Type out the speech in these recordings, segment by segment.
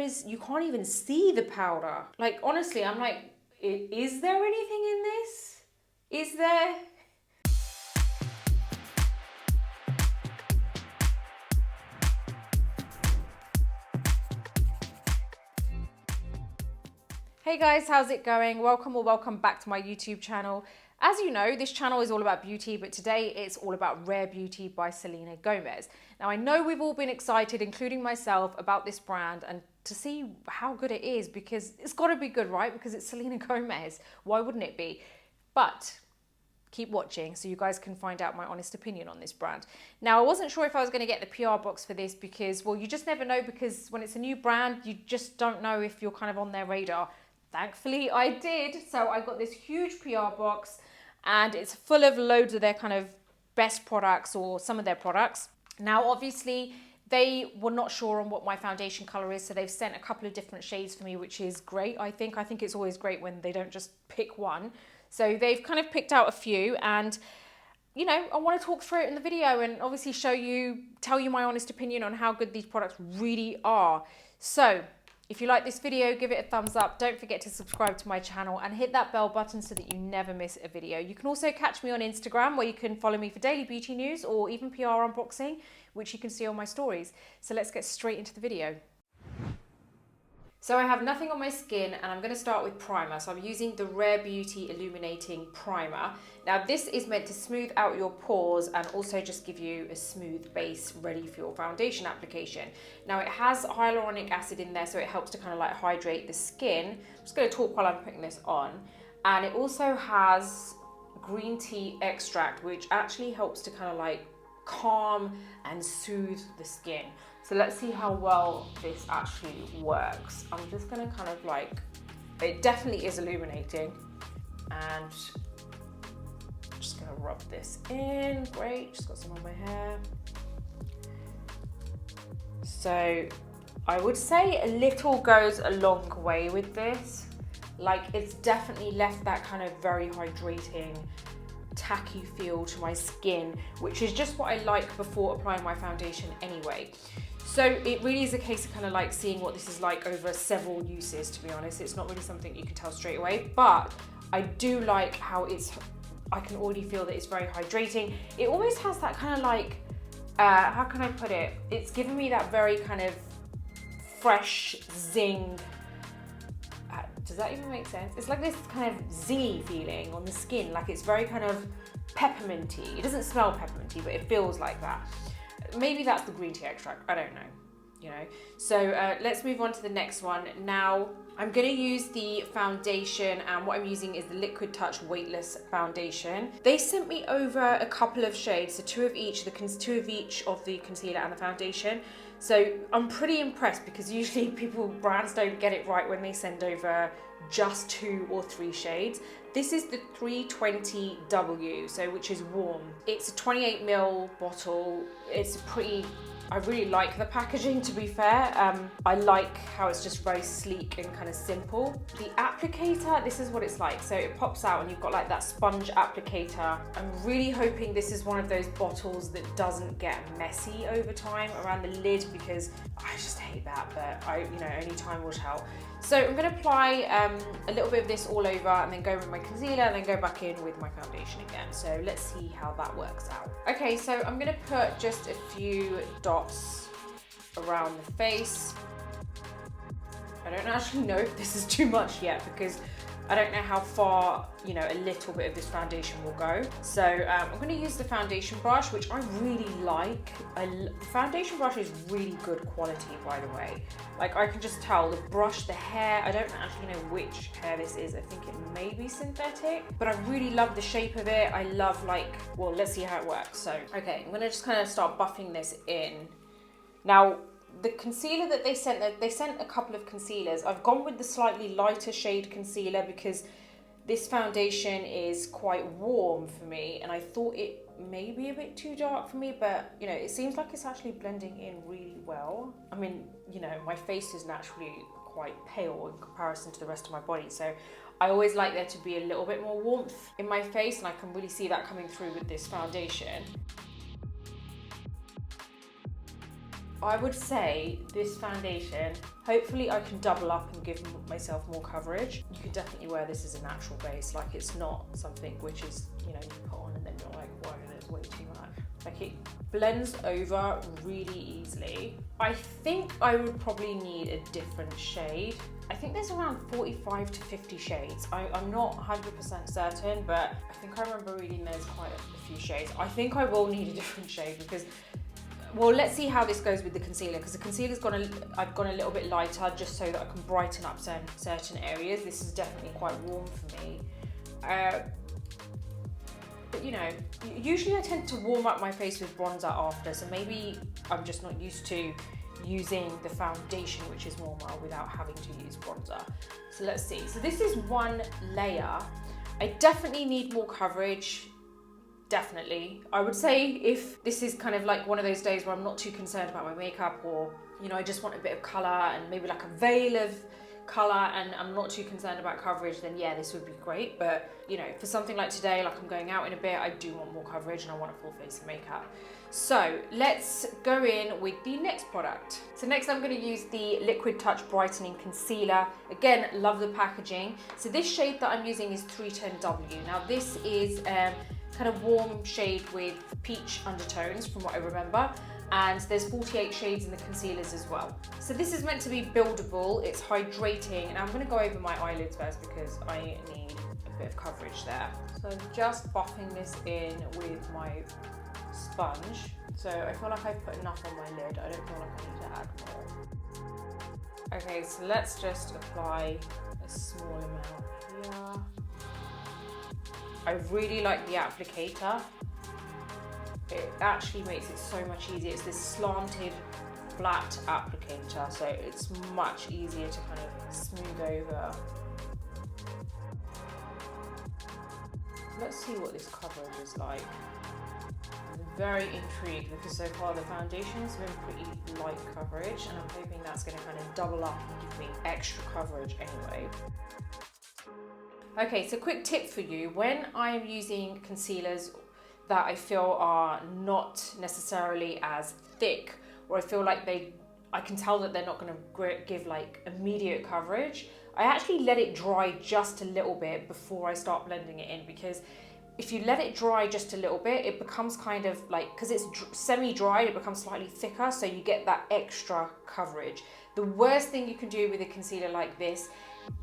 you can't even see the powder. Like, honestly, I'm like, is there anything in this? Is there? Hey guys, how's it going? Welcome or welcome back to my YouTube channel. As you know, this channel is all about beauty, but today it's all about Rare Beauty by Selena Gomez. Now, I know we've all been excited, including myself, about this brand and to see how good it is, because it's got to be good, right? Because it's Selena Gomez. Why wouldn't it be? But keep watching so you guys can find out my honest opinion on this brand. Now, I wasn't sure if I was going to get the PR box for this because, well, you just never know, because when it's a new brand, you just don't know if you're kind of on their radar. Thankfully, I did. So I got this huge PR box and it's full of loads of their kind of best products or some of their products. Now, obviously, they were not sure on what my foundation color is, so they've sent a couple of different shades for me, which is great, I think. I think it's always great when they don't just pick one. So they've kind of picked out a few, and you know, I want to talk through it in the video and obviously tell you my honest opinion on how good these products really are. So if you like this video, give it a thumbs up. Don't forget to subscribe to my channel and hit that bell button so that you never miss a video. You can also catch me on Instagram, where you can follow me for daily beauty news or even PR unboxing, which you can see on my stories. So let's get straight into the video. So I have nothing on my skin and I'm going to start with primer. So I'm using the Rare Beauty Illuminating Primer. Now this is meant to smooth out your pores and also just give you a smooth base ready for your foundation application. Now it has hyaluronic acid in there, so it helps to kind of like hydrate the skin. I'm just going to talk while I'm putting this on. And it also has green tea extract, which actually helps to kind of like calm and soothe the skin. So let's see how well this actually works. I'm just gonna kind of like, it definitely is illuminating, and just gonna rub this in. Great, just got some on my hair. So I would say a little goes a long way with this. Like, it's definitely left that kind of very hydrating, tacky feel to my skin, which is just what I like before applying my foundation anyway. So it really is a case of kind of like seeing what this is like over several uses, to be honest. It's not really something you can tell straight away, but I do like how I can already feel that it's very hydrating. It always has that kind of like, how can I put it? It's giving me that very kind of fresh zing. Does that even make sense? It's like this kind of zingy feeling on the skin, like it's very kind of pepperminty. It doesn't smell pepperminty, but it feels like that. Maybe that's the green tea extract, I don't know, you know. So let's move on to the next one. Now, I'm gonna use the foundation, and what I'm using is the Liquid Touch Weightless Foundation. They sent me over a couple of shades, so two of each of the concealer and the foundation. So I'm pretty impressed, because usually brands don't get it right when they send over just 2 or 3 shades. This is the 320W, so which is warm. It's a 28 ml bottle. I really like the packaging, to be fair. I like how it's just very sleek and kind of simple. The applicator, this is what it's like. So it pops out and you've got like that sponge applicator. I'm really hoping this is one of those bottles that doesn't get messy over time around the lid, because I just hate that, but only time will tell. So I'm gonna apply a little bit of this all over and then go with my concealer and then go back in with my foundation again. So let's see how that works out. Okay, so I'm gonna put just a few dots around the face. I don't actually know if this is too much yet, because I don't know how far, a little bit of this foundation will go. So I'm going to use the foundation brush, which I really like. The foundation brush is really good quality, by the way. Like, I can just tell the brush, the hair, I don't actually know which hair this is. I think it may be synthetic, but I really love the shape of it. I love well, let's see how it works. So, okay, I'm going to just kind of start buffing this in. Now, the concealer that they sent a couple of concealers. I've gone with the slightly lighter shade concealer because this foundation is quite warm for me, and I thought it may be a bit too dark for me, but it seems like it's actually blending in really well. I mean, my face is naturally quite pale in comparison to the rest of my body, so I always like there to be a little bit more warmth in my face, and I can really see that coming through with this foundation. I would say this foundation, hopefully I can double up and give myself more coverage. You could definitely wear this as a natural base, like it's not something which is, you know, you put on and then you're like, whoa, there's way too much. Like it blends over really easily. I think I would probably need a different shade. I think there's around 45 to 50 shades. I'm not 100% certain, but I think I remember reading there's quite a few shades. I think I will need a different shade because, well, let's see how this goes with the concealer, because the concealer's I've gone a little bit lighter just so that I can brighten up certain areas. This is definitely quite warm for me. But you know, usually I tend to warm up my face with bronzer after, so maybe I'm just not used to using the foundation which is warmer without having to use bronzer. So let's see. So this is one layer. I definitely need more coverage. Definitely. I would say if this is kind of like one of those days where I'm not too concerned about my makeup, or, you know, I just want a bit of colour and maybe like a veil of colour and I'm not too concerned about coverage, then yeah, this would be great. But, you know, for something like today, like I'm going out in a bit, I do want more coverage and I want a full face of makeup. So let's go in with the next product. So next I'm going to use the Liquid Touch Brightening Concealer. Again, love the packaging. So this shade that I'm using is 310W. Now this is kind of warm shade with peach undertones from what I remember, and there's 48 shades in the concealers as well. So this is meant to be buildable, it's hydrating, and I'm going to go over my eyelids first because I need a bit of coverage there. So I'm just buffing this in with my sponge. So I feel like I've put enough on my lid, I don't feel like I need to add more. Okay, so let's just apply a small amount here. I really like the applicator. It actually makes it so much easier. It's this slanted, flat applicator, so it's much easier to kind of smooth over. Let's see what this coverage is like. I'm very intrigued because so far the foundation's been pretty light coverage, and I'm hoping that's going to kind of double up and give me extra coverage anyway. Okay, so quick tip for you, when I am using concealers that I feel are not necessarily as thick, or I feel like I can tell that they're not going to give like immediate coverage, I actually let it dry just a little bit before I start blending it in, because if you let it dry just a little bit, it becomes kind of like, because it's semi-dried, it becomes slightly thicker, so you get that extra coverage. The worst thing you can do with a concealer like this,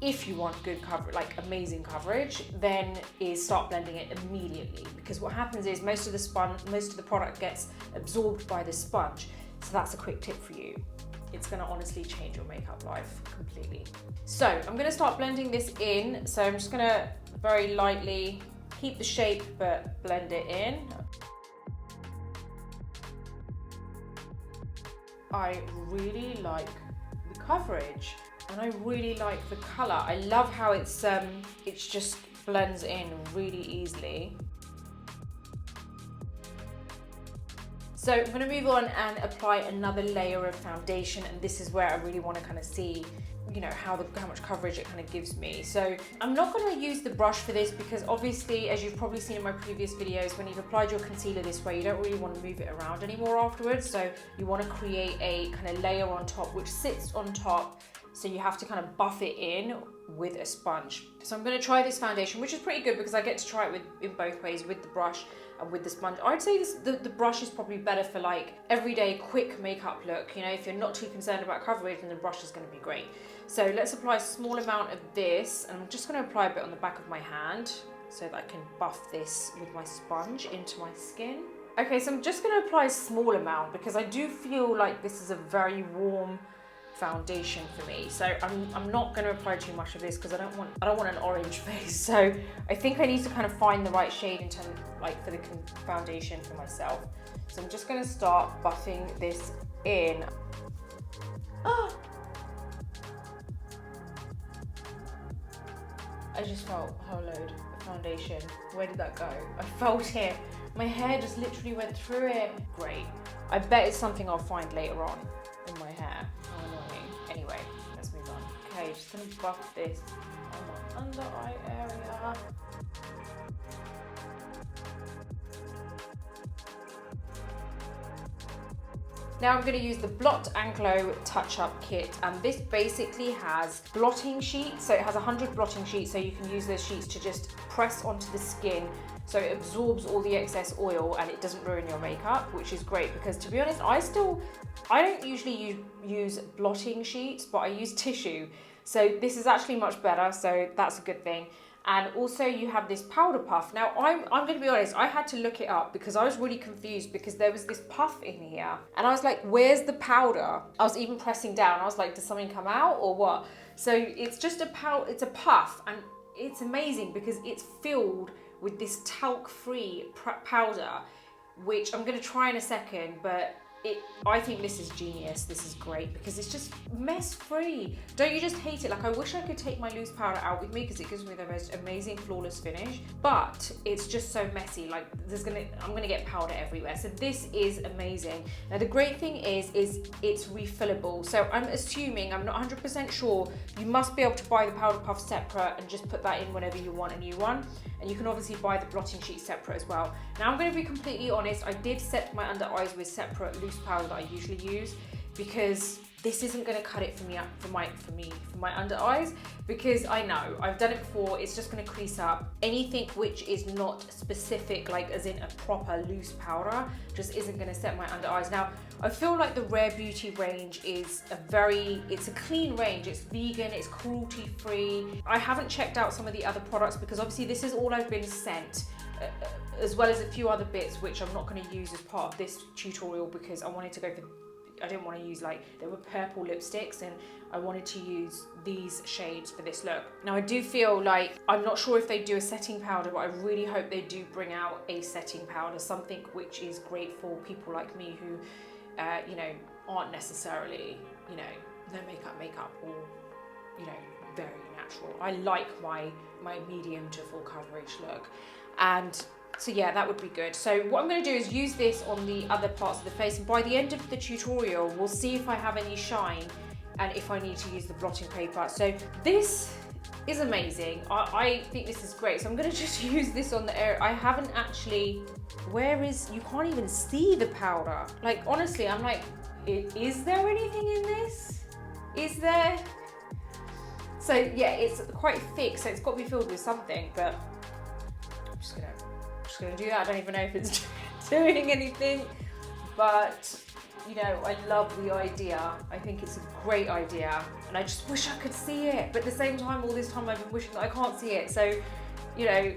if you want good coverage, like amazing coverage, then is start blending it immediately, because what happens is most of the product gets absorbed by the sponge. So that's a quick tip for you. It's going to honestly change your makeup life completely. So I'm going to start blending this in. So I'm just going to very lightly keep the shape but blend it in. I really like the coverage. And I really like the colour. I love how it's just blends in really easily. So I'm going to move on and apply another layer of foundation, and this is where I really want to kind of see, you know, how much coverage it kind of gives me. So I'm not going to use the brush for this because obviously, as you've probably seen in my previous videos, when you've applied your concealer this way, you don't really want to move it around anymore afterwards. So you want to create a kind of layer on top which sits on top. So you have to kind of buff it in with a sponge. So I'm going to try this foundation, which is pretty good because I get to try it in both ways, with the brush and with the sponge. I'd say the brush is probably better for like everyday quick makeup look. You know, if you're not too concerned about coverage, then the brush is going to be great. So let's apply a small amount of this, and I'm just going to apply a bit on the back of my hand so that I can buff this with my sponge into my skin. Okay, so I'm just going to apply a small amount because I do feel like this is a very warm foundation for me, so I'm not going to apply too much of this because I don't want an orange face. So I think I need to kind of find the right shade in terms of, like, for the foundation for myself. So I'm just going to start buffing this in. I just felt a whole load of foundation. Where did that go? I felt it. My hair just literally went through it. Great. I bet it's something I'll find later on in my hair. How annoying. Anyway, let's move on. Okay, just gonna buff this on my under eye area. Now I'm going to use the Blot and Glow Touch Up Kit, and this basically has blotting sheets. So it has 100 blotting sheets, so you can use those sheets to just press onto the skin so it absorbs all the excess oil and it doesn't ruin your makeup, which is great because, to be honest, I don't usually use blotting sheets, but I use tissue. So this is actually much better, so that's a good thing. And also you have this powder puff. Now I'm going to be honest, I had to look it up because I was really confused because there was this puff in here and I was like, where's the powder? I was even pressing down. I was like, does something come out or what? So it's just it's a puff, and it's amazing because it's filled with this talc-free powder, which I'm going to try in a second, but I think this is genius. This is great because it's just mess-free. Don't you just hate it? Like, I wish I could take my loose powder out with me because it gives me the most amazing flawless finish, but it's just so messy. Like, I'm gonna get powder everywhere. So this is amazing. Now the great thing is it's refillable. So I'm assuming, I'm not 100% sure, you must be able to buy the powder puff separate and just put that in whenever you want a new one. And you can obviously buy the blotting sheet separate as well. Now I'm going to be completely honest, I did set my under eyes with separate loose powder that I usually use because this isn't going to cut it for my under eyes, because I know I've done it before. It's just going to crease up. Anything which is not specific, like as in a proper loose powder, just isn't going to set my under eyes. Now I feel like the Rare Beauty range is it's a clean range. It's vegan, it's cruelty free. I haven't checked out some of the other products because obviously this is all I've been sent, as well as a few other bits which I'm not going to use as part of this tutorial because I wanted to go for, I didn't want to use, like, there were purple lipsticks and I wanted to use these shades for this look. Now I do feel like, I'm not sure if they do a setting powder, but I really hope they do bring out a setting powder, something which is great for people like me who, you know, aren't necessarily, you know, no makeup or, you know, very natural. I like my medium to full coverage look. And so yeah, that would be good. So what I'm going to do is use this on the other parts of the face, and by the end of the tutorial we'll see if I have any shine and if I need to use the blotting paper. So this is amazing. I think this is great. So I'm going to just use this on the area. I haven't actually, you can't even see the powder. Like, honestly, I'm like, is there anything in this? Is there? So yeah, it's quite thick, so it's got to be filled with something, but I'm just gonna do that. I don't even know if it's doing anything, but you know, I love the idea. I think it's a great idea, and I just wish I could see it. But at the same time, all this time I've been wishing that I can't see it. So, you know,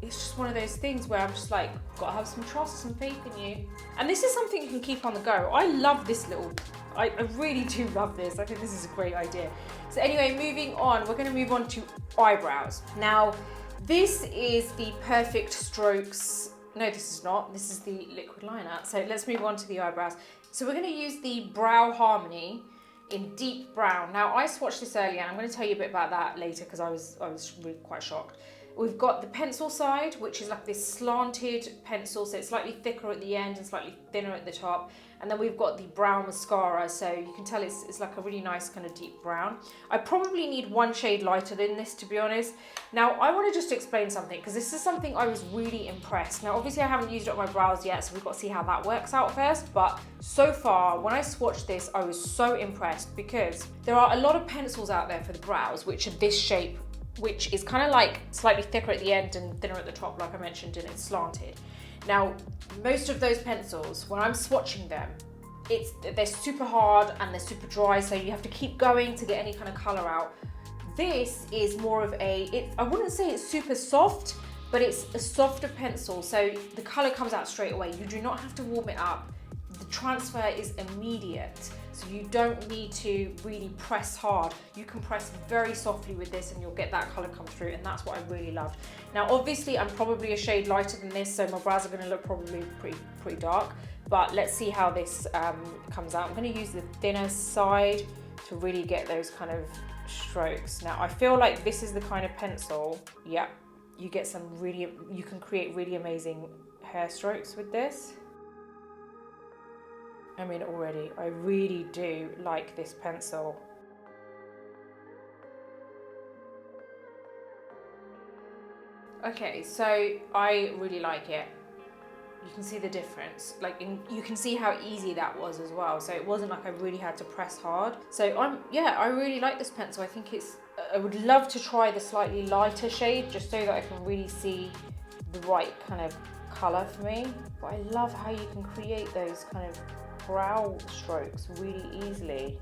it's just one of those things where I'm just like, gotta have some trust, some faith in you. And this is something you can keep on the go. I love this little, I really do love this. I think this is a great idea. So anyway, moving on, we're gonna move on to eyebrows. Now, this is the Perfect Strokes. No, this is not. This is the liquid liner. So let's move on to the eyebrows. So we're going to use the Brow Harmony in deep brown. Now I swatched this earlier, and I'm going to tell you a bit about that later because I was really quite shocked. We've got the pencil side, which is like this slanted pencil, so it's slightly thicker at the end and slightly thinner at the top. And then we've got the brown mascara, so you can tell it's like a really nice kind of deep brown. I probably need one shade lighter than this, to be honest. Now, I want to just explain something, because this is something I was really impressed. Now, obviously I haven't used it on my brows yet, so we've got to see how that works out first. But so far, when I swatched this, I was so impressed, because there are a lot of pencils out there for the brows, which are this shape, which is kind of like slightly thicker at the end and thinner at the top, like I mentioned, and it's slanted. Now, most of those pencils, when I'm swatching them, they're super hard and they're super dry, so you have to keep going to get any kind of color out. This is more of I wouldn't say it's super soft, but it's a softer pencil, so the color comes out straight away. You do not have to warm it up. The transfer is immediate, so you don't need to really press hard. You can press very softly with this and you'll get that color come through, and that's what I really loved. Now, obviously, I'm probably a shade lighter than this, so my brows are gonna look probably pretty dark, but let's see how this comes out. I'm gonna use the thinner side to really get those kind of strokes. Now, I feel like this is the kind of pencil, yeah, you can create really amazing hair strokes with this. I mean, already, I really do like this pencil. Okay, so I really like it. You can see the difference. Like, you can see how easy that was as well. So it wasn't like I really had to press hard. So I really like this pencil. I think I would love to try the slightly lighter shade just so that I can really see the right kind of color for me. But I love how you can create those kind of brow strokes really easily.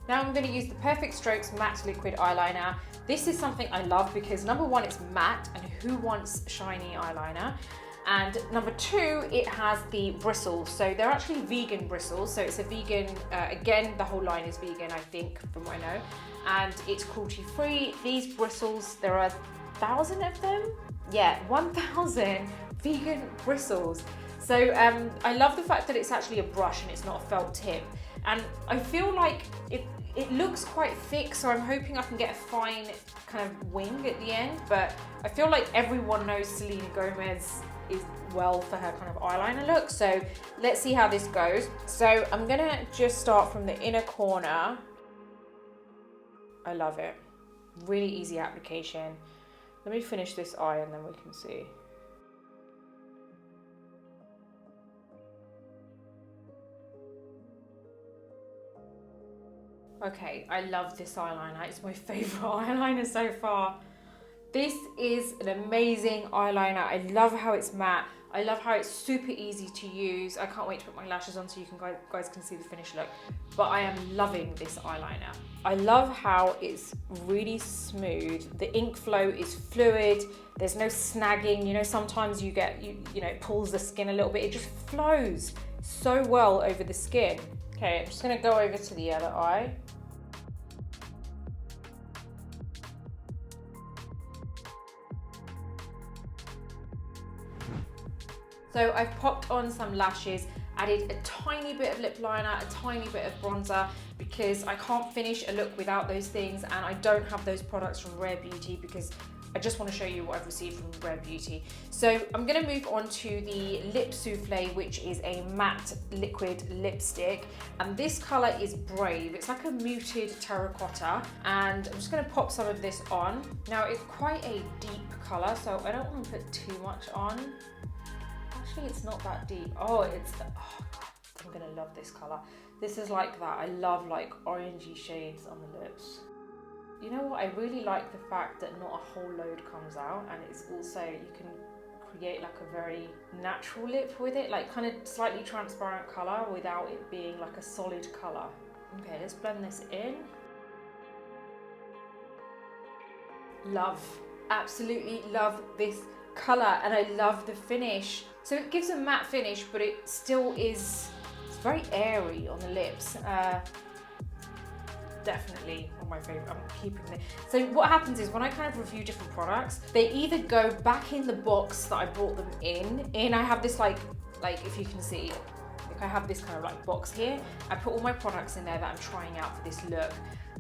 Now I'm going to use the Perfect Strokes Matte Liquid Eyeliner. This is something I love because number one, it's matte, and who wants shiny eyeliner? And number two, it has the bristles. So they're actually vegan bristles. So it's a vegan, again, the whole line is vegan, I think, from what I know. And it's cruelty free. These bristles, there are 1,000 of them? Yeah, 1,000 vegan bristles. So I love the fact that it's actually a brush and it's not a felt tip. And I feel like it looks quite thick, so I'm hoping I can get a fine kind of wing at the end, but I feel like everyone knows Selena Gomez is well for her kind of eyeliner look, so let's see how this goes. So I'm gonna just start from the inner corner. I love it. Really easy application. Let me finish this eye and then we can see. Okay, I love this eyeliner. It's my favorite eyeliner so far. This is an amazing eyeliner. I love how it's matte. I love how it's super easy to use. I can't wait to put my lashes on so you guys can see the finished look. But I am loving this eyeliner. I love how it's really smooth. The ink flow is fluid. There's no snagging. You know, sometimes you get, you know, it pulls the skin a little bit. It just flows so well over the skin. Okay, I'm just gonna go over to the other eye. So I've popped on some lashes, added a tiny bit of lip liner, a tiny bit of bronzer, because I can't finish a look without those things, and I don't have those products from Rare Beauty because I just want to show you what I've received from Rare Beauty. So I'm going to move on to the Lip Souffle, which is a matte liquid lipstick, and this color is Brave. It's like a muted terracotta, and I'm just going to pop some of this on. Now it's quite a deep color, so I don't want to put too much on. Actually, it's not that deep. Oh God, I'm gonna love this color. This is like that. I love like orangey shades on the lips. You know what? I really like the fact that not a whole load comes out, and it's also, you can create like a very natural lip with it, like kind of slightly transparent color without it being like a solid color. Okay, let's blend this in. Love, absolutely love this color, and I love the finish. So it gives a matte finish, but it still is, it's very airy on the lips. Definitely one of my favorite. I'm keeping it. So what happens is when I kind of review different products, they either go back in the box that I brought them in. I have this like if you can see, like I have this kind of like box here. I put all my products in there that I'm trying out for this look,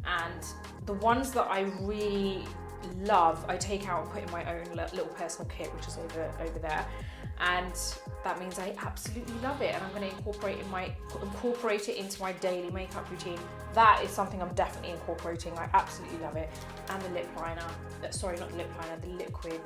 and the ones that I really love, I take out and put in my own little personal kit, which is over there, and that means I absolutely love it, and I'm going to incorporate it into my daily makeup routine. That is something I'm definitely incorporating. I absolutely love it. And the lip liner, sorry, not the lip liner, the liquid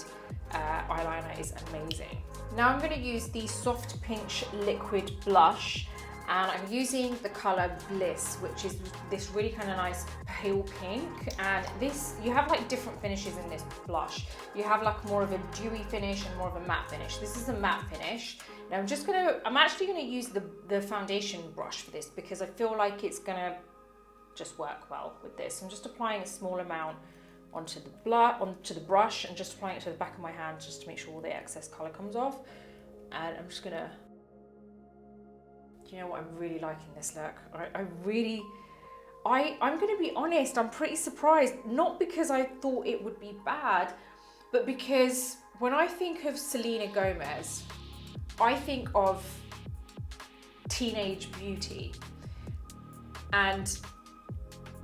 eyeliner is amazing. Now I'm going to use the Soft Pinch Liquid Blush, and I'm using the color Bliss, which is this really kind of nice pale pink. And this, you have like different finishes in this blush. You have like more of a dewy finish and more of a matte finish. This is a matte finish. Now I'm actually gonna use the foundation brush for this because I feel like it's gonna just work well with this. I'm just applying a small amount onto the brush and just applying it to the back of my hand just to make sure all the excess color comes off. And I'm just gonna, you know what, I'm really liking this look. I'm gonna be honest, I'm pretty surprised, not because I thought it would be bad, but because when I think of Selena Gomez, I think of teenage beauty. And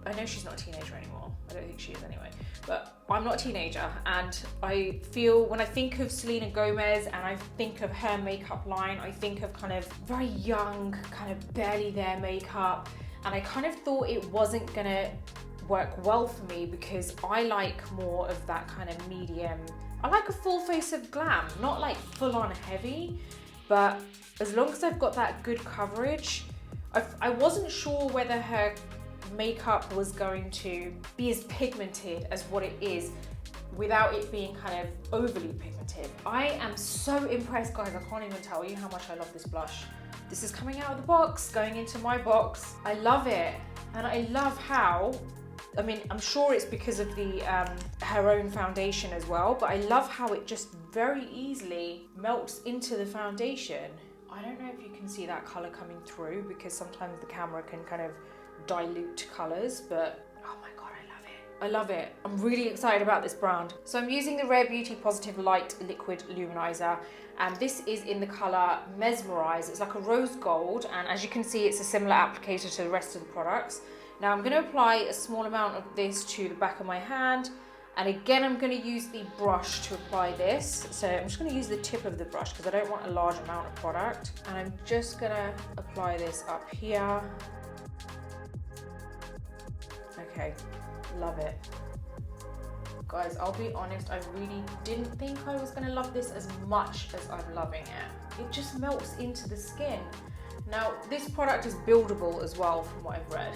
I know she's not a teenager anymore. I don't think she is anyway, but I'm not a teenager, and I feel when I think of Selena Gomez and I think of her makeup line, I think of kind of very young, kind of barely there makeup, and I kind of thought it wasn't gonna work well for me because I like more of that kind of medium I like a full face of glam, not like full on heavy, but as long as I've got that good coverage. I wasn't sure whether her makeup was going to be as pigmented as what it is without it being kind of overly pigmented. I am so impressed, guys. I can't even tell you how much I love this blush. This is coming out of the box, going into my box. I love it. And I love how, I mean, I'm sure it's because of the her own foundation as well, but I love how it just very easily melts into the foundation. I don't know if you can see that color coming through because sometimes the camera can kind of dilute colors, but oh my God, I love it. I love it. I'm really excited about this brand. So I'm using the Rare Beauty Positive Light Liquid Luminizer, and this is in the color Mesmerize. It's like a rose gold, and as you can see, it's a similar applicator to the rest of the products. Now I'm going to apply a small amount of this to the back of my hand, and again I'm going to use the brush to apply this. So I'm just going to use the tip of the brush because I don't want a large amount of product, and I'm just going to apply this up here. Okay, love it. Guys, I'll be honest, I really didn't think I was going to love this as much as I'm loving it. It just melts into the skin. Now, this product is buildable as well from what I've read,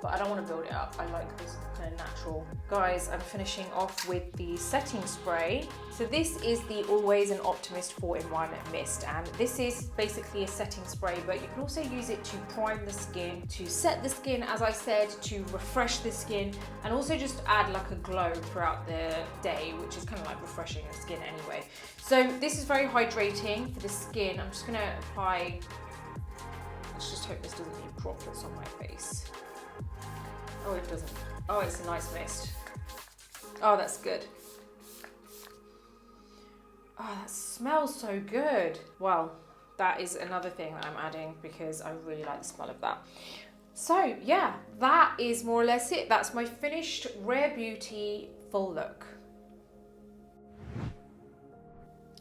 but I don't want to build it up. I like this kind of natural. Guys, I'm finishing off with the setting spray. So this is the Always an Optimist 4-in-1 mist, and this is basically a setting spray, but you can also use it to prime the skin, to set the skin, as I said, to refresh the skin, and also just add like a glow throughout the day, which is kind of like refreshing the skin anyway. So this is very hydrating for the skin. I'm just gonna apply, let's just hope this doesn't leave droplets on my face. Oh, it doesn't. Oh, it's a nice mist. Oh, that's good. Oh, that smells so good. Well, that is another thing that I'm adding because I really like the smell of that. So yeah, that is more or less it. That's my finished Rare Beauty full look.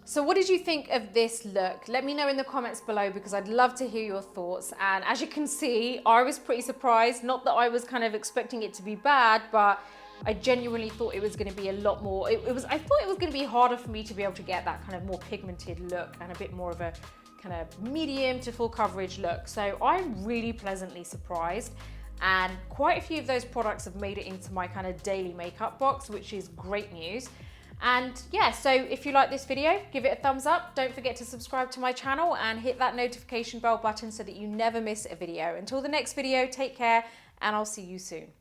So what did you think of this look? Let me know in the comments below because I'd love to hear your thoughts. And as you can see, I was pretty surprised. Not that I was kind of expecting it to be bad, but I genuinely thought it was going to be a lot more. I thought it was going to be harder for me to be able to get that kind of more pigmented look and a bit more of a kind of medium to full coverage look. So I'm really pleasantly surprised. And quite a few of those products have made it into my kind of daily makeup box, which is great news. And yeah, so if you like this video, give it a thumbs up. Don't forget to subscribe to my channel and hit that notification bell button so that you never miss a video. Until the next video, take care and I'll see you soon.